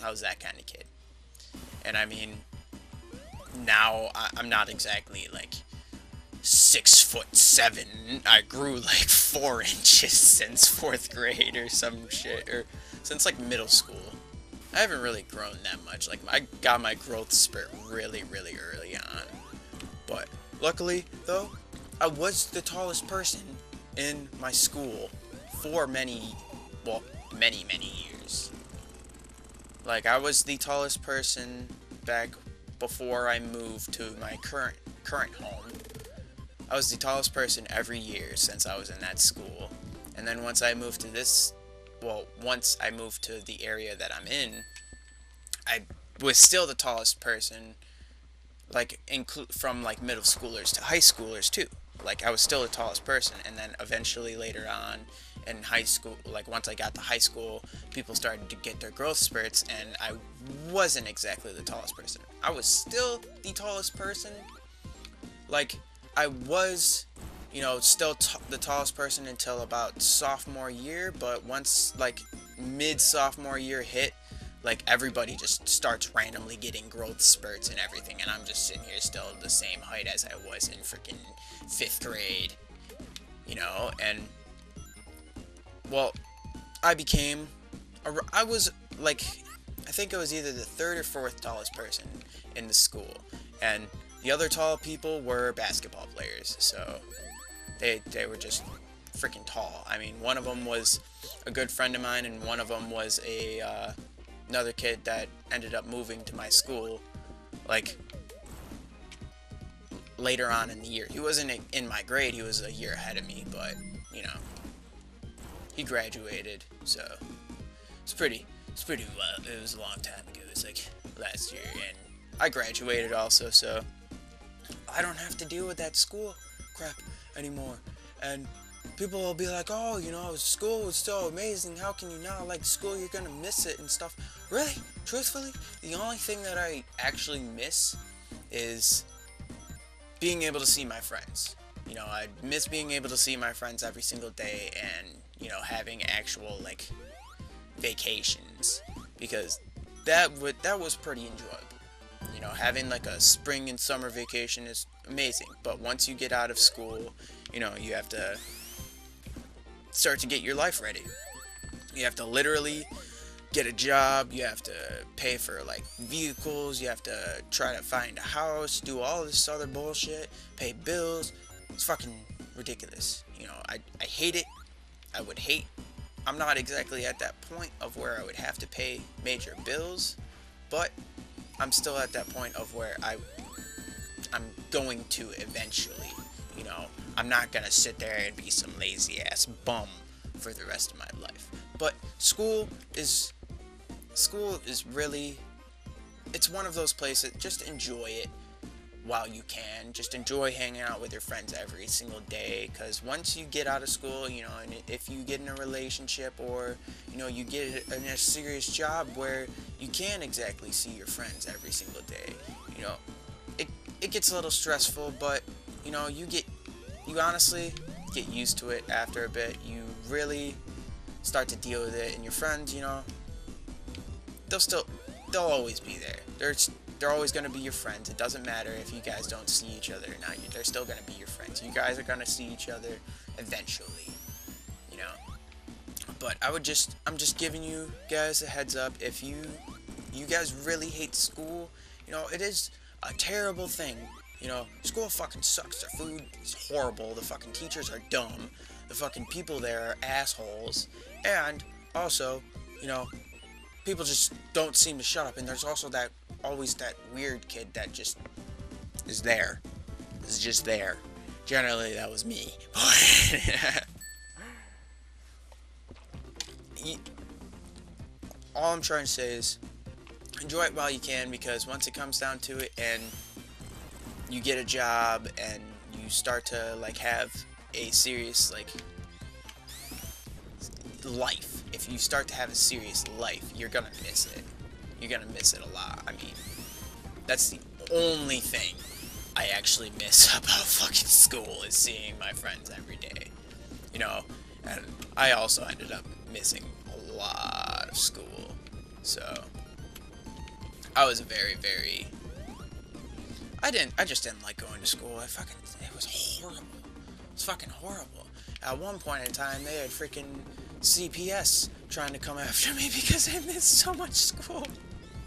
I was that kind of kid. And I mean, now I'm not exactly like 6'7". I grew like 4 inches since fourth grade or some shit, or since like middle school. I haven't really grown that much. Like I got my growth spurt really, really early on. But luckily, though, I was the tallest person in my school for well, many years. Like I was the tallest person back before I moved to my current home. I was the tallest person every year since I was in that school. And then once I moved to once I moved to the area that I'm in, I was still the tallest person, like from like middle schoolers to high schoolers too. Like I was still the tallest person, and then eventually later on in high school, like once I got to high school, people started to get their growth spurts, and I wasn't exactly the tallest person. I was still the tallest person. Like I was, still the tallest person until about sophomore year, but once like mid sophomore year hit, like everybody just starts randomly getting growth spurts and everything, and I'm just sitting here still the same height as I was in freaking 5th grade, and well, I was like, I think I was either the third or fourth tallest person in the school, and the other tall people were basketball players, so they were just freaking tall. I mean, one of them was a good friend of mine, and one of them was another kid that ended up moving to my school, like, later on in the year. He wasn't in my grade, he was a year ahead of me, but, he graduated, so it's pretty wild. It was a long time ago. It was like last year, and I graduated also, so I don't have to deal with that school crap anymore. And people will be like, oh, school was so amazing. How can you not like school? You're gonna miss it and stuff. Really? Truthfully, the only thing that I actually miss is being able to see my friends. I miss being able to see my friends every single day, and, having actual, like, vacations, because that was pretty enjoyable. Having like a spring and summer vacation is amazing, but once you get out of school, you have to start to get your life ready. You have to literally get a job, you have to pay for like vehicles, you have to try to find a house, do all this other bullshit, pay bills. It's fucking ridiculous. I hate it. I'm not exactly at that point of where I would have to pay major bills, but I'm still at that point of where I'm going to eventually. I'm not gonna sit there and be some lazy ass bum for the rest of my life. But school is really, it's one of those places, just enjoy it while you can. Just enjoy hanging out with your friends every single day, because once you get out of school, and if you get in a relationship, or you get in a serious job where you can't exactly see your friends every single day, it gets a little stressful, but you honestly get used to it after a bit. You really start to deal with it, and your friends, they'll always be there. They're always going to be your friends. It doesn't matter if you guys don't see each other or not. They're still going to be your friends. You guys are going to see each other eventually, But I'm just giving you guys a heads up. If you guys really hate school, it is a terrible thing. School fucking sucks. Their food is horrible. The fucking teachers are dumb. The fucking people there are assholes. And also, people just don't seem to shut up. And there's also always that weird kid that just is there. Is just there. Generally, that was me. All I'm trying to say is enjoy it while you can, because once it comes down to it and you get a job and you start to like have a serious like life, if you start to have a serious life, you're gonna miss it. You're gonna miss it a lot. I mean, that's the only thing I actually miss about fucking school, is seeing my friends every day. And I also ended up missing a lot of school. So, I was a very, very... I just didn't like going to school. It was horrible. It was fucking horrible. At one point in time, they had freaking CPS trying to come after me because I missed so much school.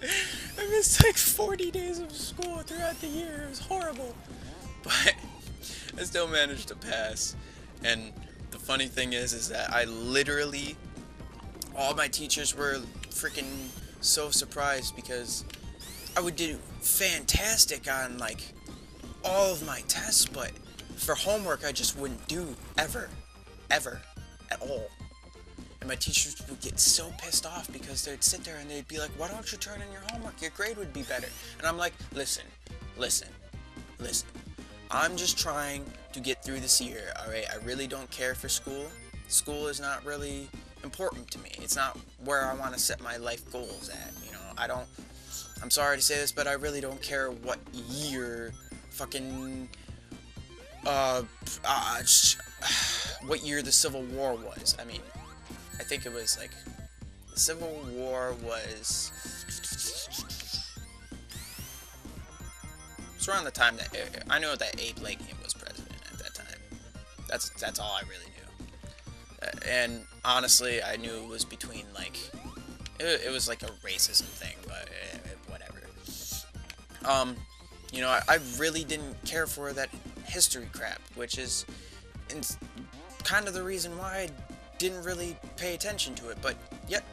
I missed like 40 days of school throughout the year. It was horrible. But I still managed to pass. And the funny thing is that I literally, all my teachers were freaking so surprised because I would do fantastic on like all of my tests, but for homework I just wouldn't do ever at all. And my teachers would get so pissed off because they'd sit there and they'd be like, why don't you turn in your homework? Your grade would be better. And I'm like, listen. I'm just trying to get through this year, alright? I really don't care for school. School is not really important to me. It's not where I want to set my life goals at, you know? I'm sorry to say this, but I really don't care what year fucking, what year the Civil War was. I mean, I think it was like, the Civil War was, it's around the time that, I know that Abe Lincoln was president at that time. That's all I really knew. And honestly, I knew it was between like, it was like a racism thing, but whatever. You know, I really didn't care for that history crap, which is kind of the reason why I didn't really pay attention to it, but yet,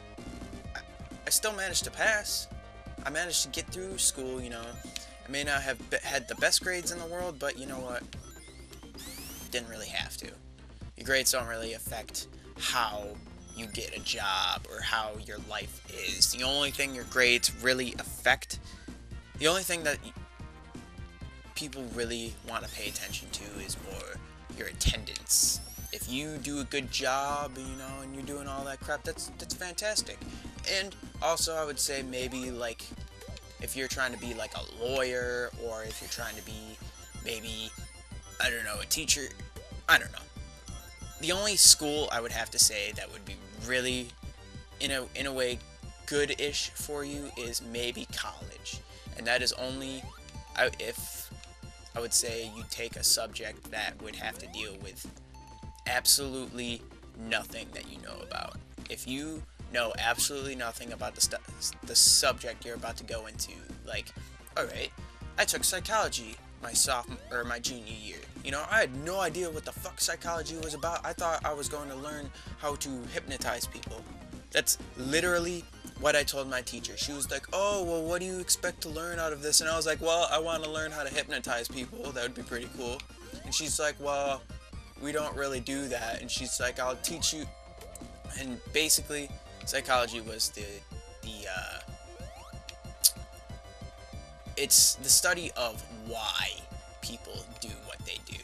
I still managed to pass. I managed to get through school, you know. I may not have had the best grades in the world, but you know what? Didn't really have to. Your grades don't really affect how you get a job or how your life is. The only thing your grades really affect, the only thing that people really want to pay attention to is more your attendance. If you do a good job, you know, and you're doing all that crap, that's fantastic. And also, I would say maybe like if you're trying to be like a lawyer, or if you're trying to be maybe, I don't know, a teacher, I don't know. The only school I would have to say that would be really, in a way, good-ish for you is maybe college. And that is only if I would say you take a subject that would have to deal with absolutely nothing that you know about. If you know absolutely nothing about the subject you're about to go into, like, alright, I took psychology my junior year. You know, I had no idea what the fuck psychology was about. I thought I was going to learn how to hypnotize people. That's literally what I told my teacher. She was like, oh, well, what do you expect to learn out of this? And I was like, well, I want to learn how to hypnotize people. That would be pretty cool. And she's like, well, we don't really do that. And she's like, I'll teach you. And basically, psychology was it's the study of why people do what they do.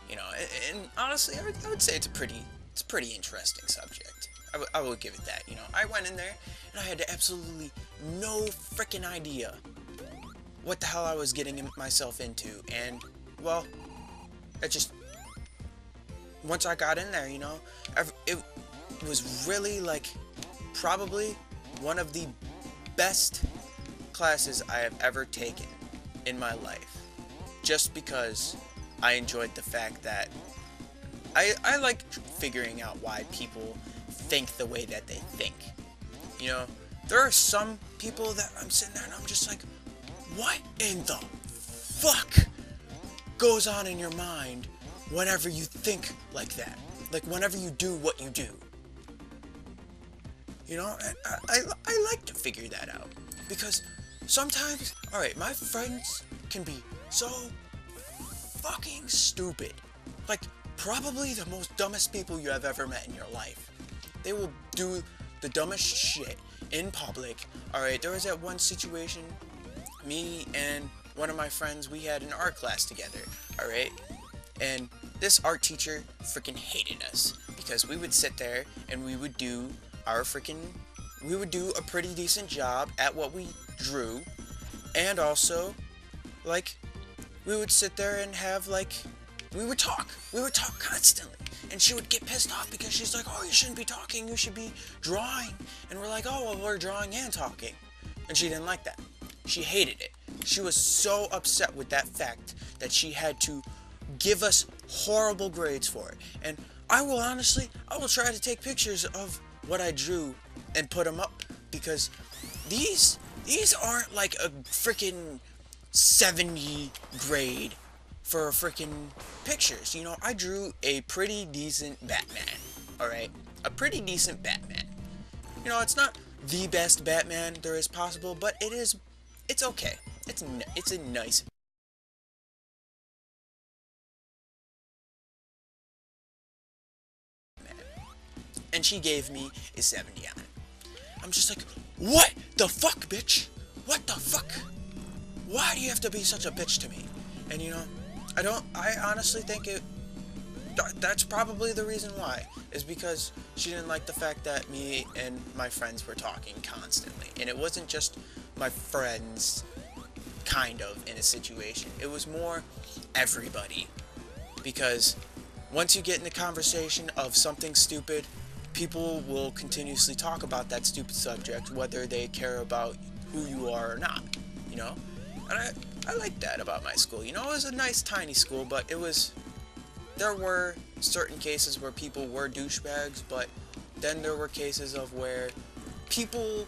You know, and honestly, I would say it's a pretty interesting subject. I would give it that. You know, I went in there and I had absolutely no freaking idea what the hell I was getting myself into, and well, it just, once I got in there, you know, it was really like probably one of the best classes I have ever taken in my life, just because I enjoyed the fact that I like figuring out why people think the way that they think. You know, there are some people that I'm sitting there and I'm just like, what in the fuck goes on in your mind whenever you think like that? Like whenever you do what you do. You know, I like to figure that out, because sometimes, alright, my friends can be so fucking stupid. Like, probably the most dumbest people you have ever met in your life. They will do the dumbest shit in public. Alright, there was that one situation, me and one of my friends, we had an art class together, alright? And this art teacher freaking hated us, because we would sit there and we would do a pretty decent job at what we drew, and also, like, we would sit there and have, like, we would talk constantly, and she would get pissed off because she's like, oh, you shouldn't be talking, you should be drawing, and we're like, oh, well, we're drawing and talking, and she didn't like that. She hated it. She was so upset with that fact that she had to give us horrible grades for it. And I will try to take pictures of what I drew and put them up, because these aren't like a freaking 70 grade for freaking pictures. You know, I drew a pretty decent Batman, alright? A pretty decent Batman. You know, it's not the best Batman there is possible, but it's okay. It's a nice Batman. And she gave me a 70 on it. I'm just like, what the fuck, bitch? What the fuck? Why do you have to be such a bitch to me? And you know, I honestly think that's probably the reason why, is because she didn't like the fact that me and my friends were talking constantly. And it wasn't just my friends, kind of, in a situation. It was more everybody. Because once you get in a conversation of something stupid, people will continuously talk about that stupid subject, whether they care about who you are or not, you know? And I like that about my school. You know, it was a nice tiny school, but there were certain cases where people were douchebags, but then there were cases of where people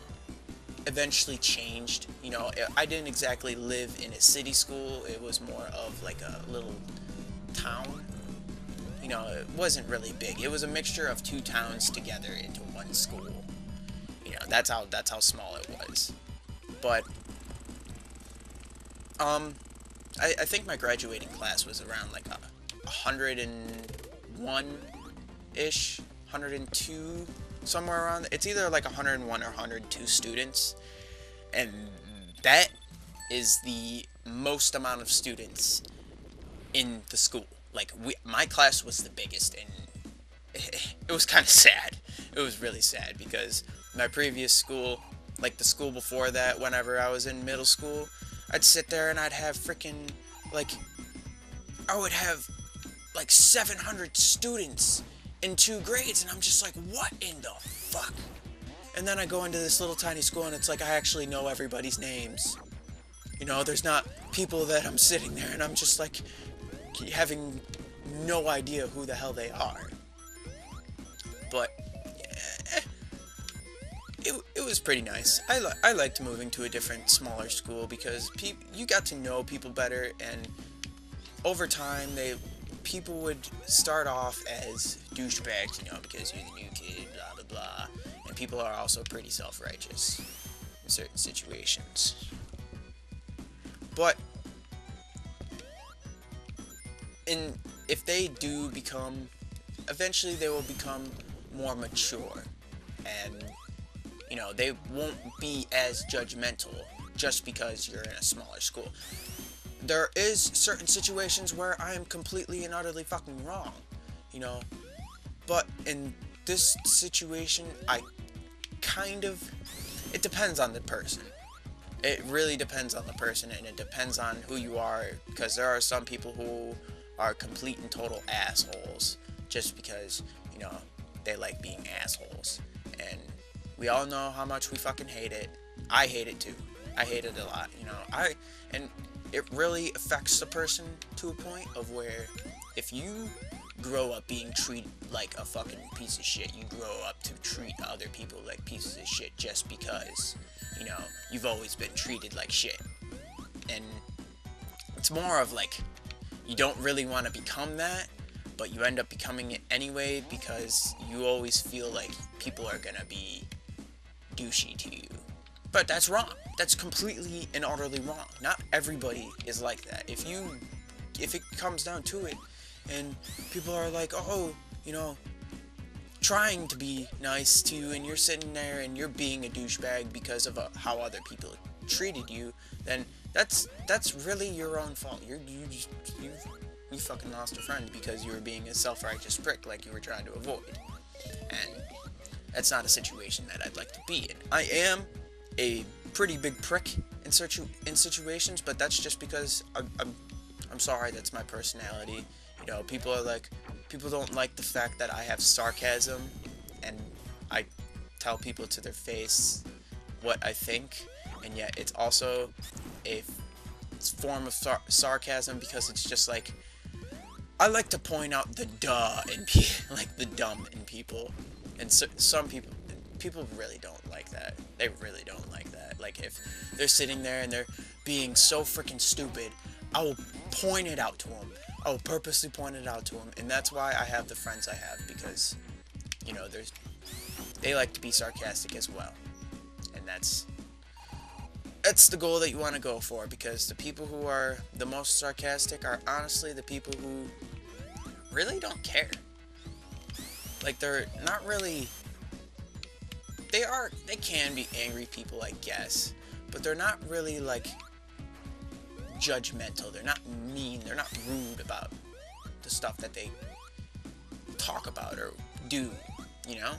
eventually changed. You know, I didn't exactly live in a city school. It was more of like a little town. You know, it wasn't really big. It was a mixture of two towns together into one school. You know, that's how small it was. But I think my graduating class was around like 101-ish, 102, somewhere around. It's either like 101 or 102 students, and that is the most amount of students in the school. Like, my class was the biggest, and it was kind of sad. It was really sad, because my previous school, like the school before that, whenever I was in middle school, I'd sit there and I'd have freaking, like, I would have like 700 students in 2 grades, and I'm just like, what in the fuck? And then I go into this little tiny school, and it's like I actually know everybody's names. You know, there's not people that I'm sitting there and I'm just like having no idea who the hell they are. But yeah, it was pretty nice. I liked moving to a different, smaller school, because you got to know people better, and over time people would start off as douchebags, you know, because you're the new kid, blah blah blah, and people are also pretty self-righteous in certain situations. But if they do become, eventually they will become more mature, and you know, they won't be as judgmental just because you're in a smaller school. There is certain situations where I am completely and utterly fucking wrong, you know, but in this situation, it depends on the person. It really depends on the person, and it depends on who you are, because there are some people who are complete and total assholes just because, you know, they like being assholes. And we all know how much we fucking hate it. I hate it too. I hate it a lot, you know. And it really affects the person to a point of where if you grow up being treated like a fucking piece of shit, you grow up to treat other people like pieces of shit just because, you know, you've always been treated like shit. And it's more of like, you don't really want to become that, but you end up becoming it anyway, because you always feel like people are gonna be douchey to you. But that's wrong. That's completely and utterly wrong. Not everybody is like that. If it comes down to it, and people are like, oh, you know, trying to be nice to you, and you're sitting there and you're being a douchebag because of how other people treated you, then that's really your own fault. You fucking lost a friend because you were being a self-righteous prick like you were trying to avoid. And that's not a situation that I'd like to be in. I am a pretty big prick in situations, but that's just because I'm sorry, that's my personality. You know, people don't like the fact that I have sarcasm, and I tell people to their face what I think, and yet it's also a form of sarcasm, because it's just like, I like to point out the duh in like the dumb in people, and some people really don't like that. They really don't like that. Like, if they're sitting there and they're being so freaking stupid, I will point it out to them. I will purposely point it out to them, and that's why I have the friends I have, because, you know, they like to be sarcastic as well, and that's the goal that you want to go for, because the people who are the most sarcastic are honestly the people who really don't care. Like, they're not really, they can be angry people, I guess, but they're not really, like, judgmental. They're not mean. They're not rude about the stuff that they talk about or do, you know?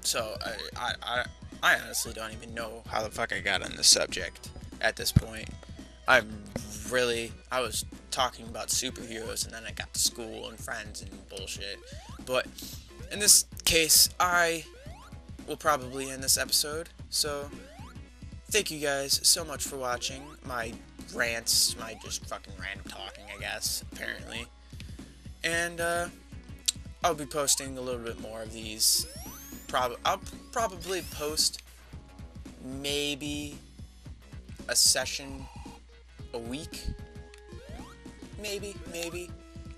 So, I honestly don't even know how the fuck I got on this subject at this point. I was talking about superheroes, and then I got to school and friends and bullshit. But in this case, I will probably end this episode. So, thank you guys so much for watching my rants, my just fucking random talking, I guess, apparently. And, I'll be posting a little bit more of these. I'll probably post maybe a session a week. Maybe.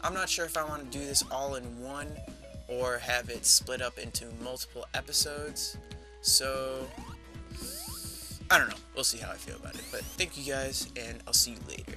I'm not sure if I want to do this all in one or have it split up into multiple episodes. So, I don't know. We'll see how I feel about it. But thank you guys, and I'll see you later.